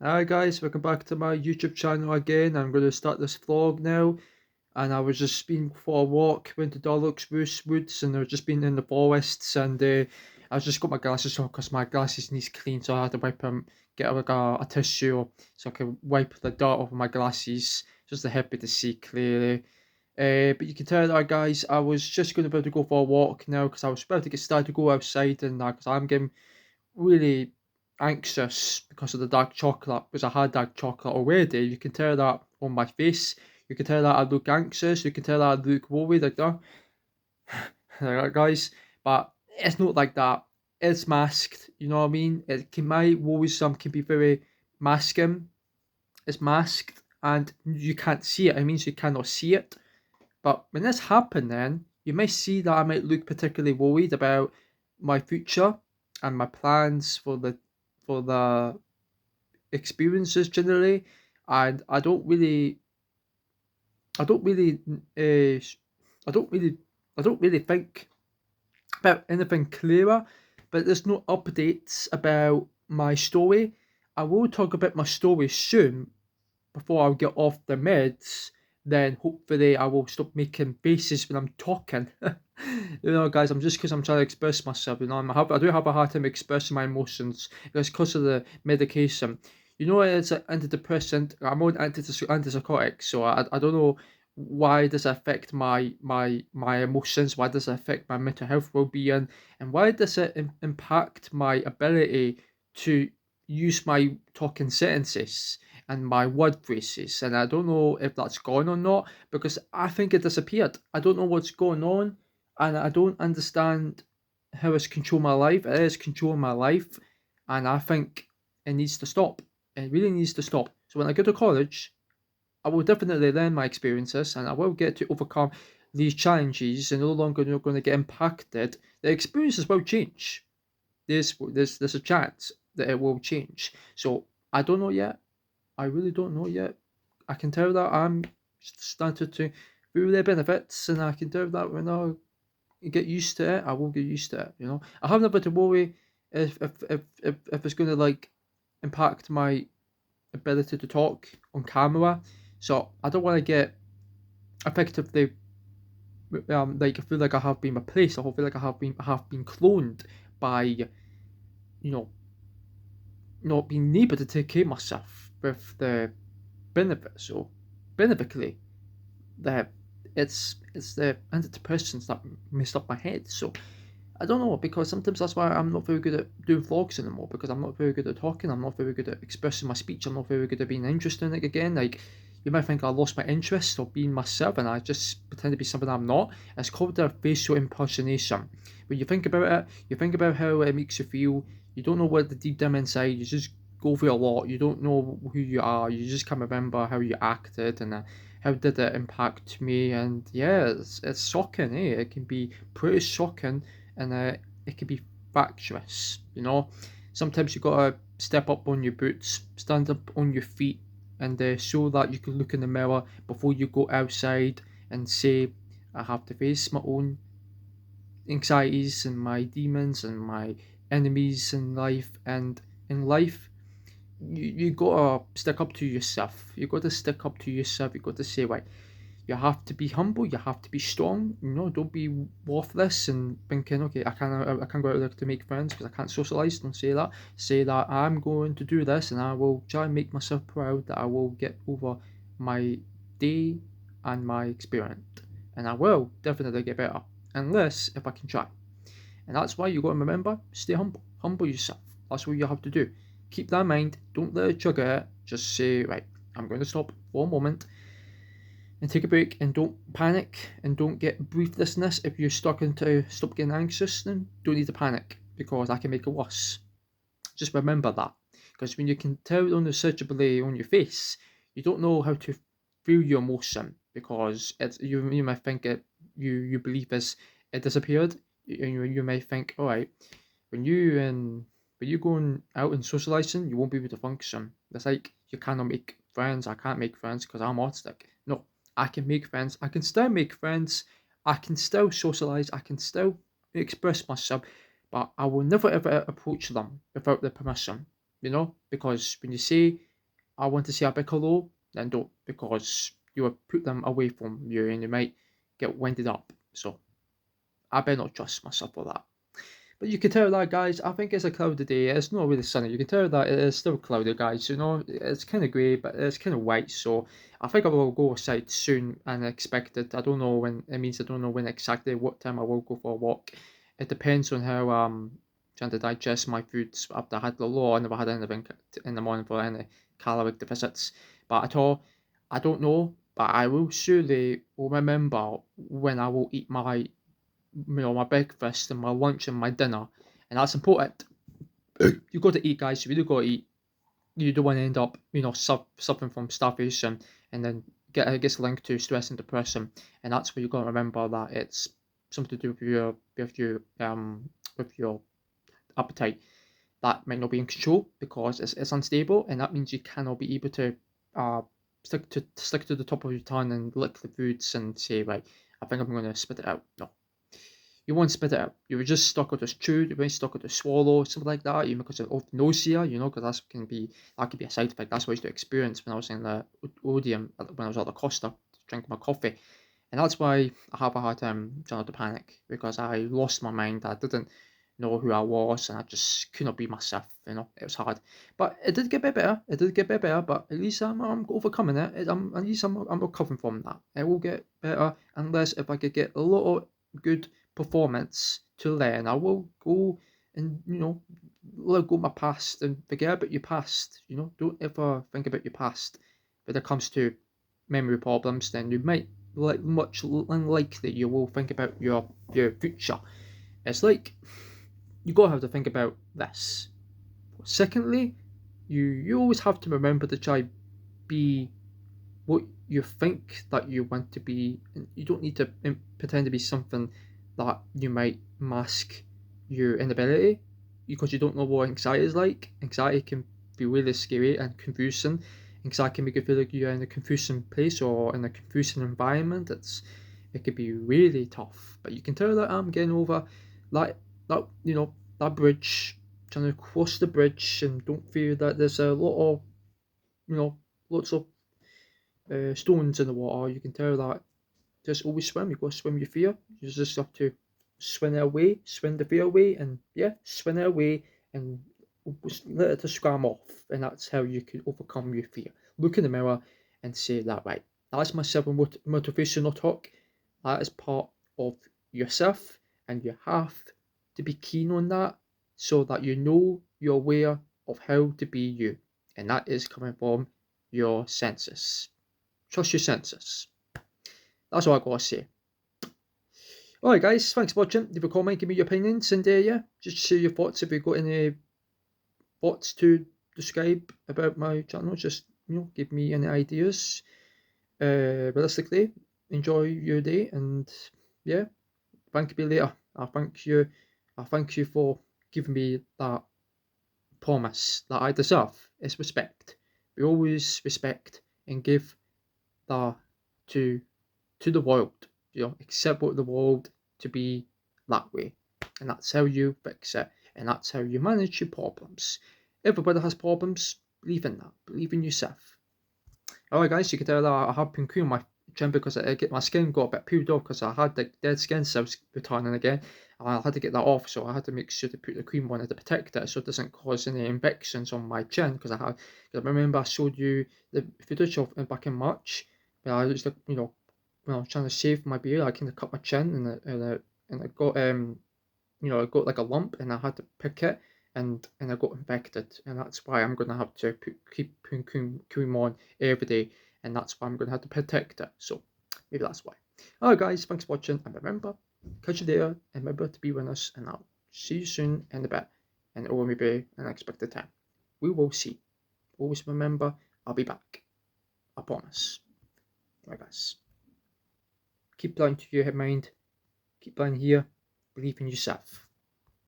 Hi guys, welcome back to my YouTube channel again. I'm going to start this vlog now, and I was just been for a walk, went to Dorlux Woods, and I've just been in the forests, and I just got my glasses on because my glasses needs clean, so I had to wipe them, get like a tissue so I can wipe the dirt off my glasses, just to help me to see clearly. But you can tell that guys, I was just going to be able to go for a walk now because I was about to get started to go outside, and because I'm getting really anxious because of the dark chocolate, because I had dark chocolate already. You can tell that on my face. You can tell that I look anxious. You can tell that I look worried like that, like that, guys. But it's not like that. It's masked. You know what I mean? It can my worrisome can be very masking. It's masked, and you can't see it. It means you cannot see it. But when this happened, then you may see that I might look particularly worried about my future and my plans for the experiences generally, and I don't really, uh, I don't really, I don't really think about anything clearer. But there's no updates about my story. I will talk about my story soon, before I get off the meds, then hopefully I will stop making faces when I'm talking. Guys, I'm just because I'm trying to express myself. I do have a hard time expressing my emotions. It's because of the medication. It's an antidepressant. I'm on antipsychotics, so I don't know why does it affect my emotions. Why does it affect my mental health well-being, and why does it impact my ability to use my talking sentences and my word phrases? And I don't know if that's gone or not because I think it disappeared. I don't know what's going on, and I don't understand how it's controlling my life. It is controlling my life, and I think it needs to stop. It really needs to stop. So when I go to college, I will definitely learn my experiences, and I will get to overcome these challenges, and no longer not going to get impacted. The experiences will change. There's a chance that it will change. So I don't know yet. I really don't know yet. I can tell that I'm starting to feel the benefits, and I can tell that when I get used to it, I will get used to it. I have never to worry if it's going to like impact my ability to talk on camera. So I don't want to get effectively like I feel like I have been replaced. I feel like I have been cloned by know not being able to take care of myself with the benefits. So benefically that it's the antidepressants that messed up my head. So I don't know, because sometimes that's why I'm not very good at doing vlogs anymore, because I'm not very good at talking. I'm not very good at expressing my speech. I'm not very good at being interested in it again. Like, you might think I lost my interest of being myself and I just pretend to be something I'm not. It's called a facial impersonation. When you think about it, you think about how it makes you feel. You don't know what the deep down inside. You just go through a lot. You don't know who you are. You just can't remember how you acted and how did it impact me. And yeah, it's shocking. It can be pretty shocking, and it can be factious. Sometimes you gotta step up on your boots, stand up on your feet, and show that you can look in the mirror before you go outside and say, I have to face my own anxieties and my demons and my enemies in life. And in life, you gotta stick up to yourself. You gotta stick up to yourself. You gotta say, right, you have to be humble. You have to be strong. Don't be worthless and thinking, okay, I can't go out there to make friends because I can't socialize. Don't say that. Say that I'm going to do this, and I will try and make myself proud that I will get over my day and my experiment, and I will definitely get better, unless if I can try. And that's why you got to remember, stay humble. Humble yourself. That's what you have to do. Keep that in mind. Don't let it trigger it. Just say, right, I'm going to stop for a moment and take a break, and don't panic, and don't get breathlessness. If you're starting to stop getting anxious, then don't need to panic, because that can make it worse. Just remember that, because when you can tell unsearchably on your face, you don't know how to feel your emotion, because you might think you believe it disappeared. You might think, all right, when you going out and socializing, you won't be able to function. It's like you cannot make friends. I can't make friends because I'm autistic. No, I can make friends. I can still make friends. I can still socialize. I can still express myself, but I will never ever approach them without their permission. Because when you say I want to say a big hello, then don't, because you will put them away from you and you might get winded up. So I better not trust myself with that. But you can tell that, guys, I think it's a cloudy day. It's not really sunny. You can tell that it is still cloudy, guys. You know, it's kind of grey, but it's kind of white. So I think I will go outside soon and expected. I don't know when. It means I don't know when exactly what time I will go for a walk. It depends on how trying to digest my foods after I had the law. I never had anything in the morning for any caloric deficits. But at all, I don't know. But I will surely will remember when I will eat my my breakfast and my lunch and my dinner, and that's important. You got to eat, guys. You really got to eat. You don't want to end up, suffering from starvation, and then it gets linked to stress and depression, and that's where you got to remember that it's something to do with your appetite that might not be in control because it's unstable, and that means you cannot be able to uh stick to the top of your tongue and lick the foods and say, right, I think I'm going to spit it out. No, you won't spit it out. You were just stuck with this chew, you were stuck with the swallow, something like that, even because of nausea, because that could be a side effect. That's what I used to experience when I was in the Odeum, when I was at the Costa, drinking my coffee. And that's why I have a hard time trying to panic, because I lost my mind. I didn't know who I was, and I just could not be myself. It was hard, but it did get a bit better. It did get a bit better, but at least I'm overcoming it. At least I'm recovering from that. It will get better unless if I could get a lot of good performance to learn. I will go and let go of my past and forget about your past. Don't ever think about your past. When it comes to memory problems, then you might much unlikely you will think about your future. It's like you gotta have to think about this. Secondly, you always have to remember to try be what you think that you want to be. You don't need to pretend to be something that you might mask your inability, because you don't know what anxiety is like. Anxiety can be really scary and confusing. Anxiety can make you feel like you're in a confusing place or in a confusing environment. It could be really tough, but you can tell that I'm getting over that that bridge, trying to cross the bridge, and don't fear that there's a lot of you know lots of stones in the water. You can tell that just always swim. You got to swim your fear. You just have to swim it away, swim the fear away, and yeah, swim it away and let it just swam off. And that's how you can overcome your fear. Look in the mirror and say that, right, that's my motivational talk. That is part of yourself, and you have to be keen on that so that you're aware of how to be you. And that is coming from your senses. Trust your senses. That's all I gotta say. Alright guys, thanks for watching. Leave a comment, give me your opinions, and yeah, just share your thoughts if you've got any thoughts to describe about my channel. Just give me any ideas. Realistically, enjoy your day, and yeah, thank you later. I thank you for giving me that promise that I deserve. It's respect. We always respect and give that to the world. Accept what the world to be that way, and that's how you fix it, and that's how you manage your problems. Everybody has problems. Believe in that. Believe in yourself. Alright guys, you can tell that I have been creaming my chin because my skin got a bit peeled off because I had the dead skin cells returning again. I had to get that off, so I had to make sure to put the cream on it to protect it so it doesn't cause any infections on my chin. Because I remember I showed you the footage of back in March, where I was when I was trying to shave my beard, I kind of cut my chin, and I got I got like a lump, and I had to pick it, and I got infected, and that's why I'm gonna have to keep putting cream on every day, and that's why I'm gonna have to protect it. So maybe that's why. Alright guys, thanks for watching, and remember, catch you there, and remember to be with us, and I'll see you soon in a bit, and it will be an unexpected time. We will see. Always remember, I'll be back. I promise. Alright guys. Keep playing to your mind. Keep playing here. Believe in yourself.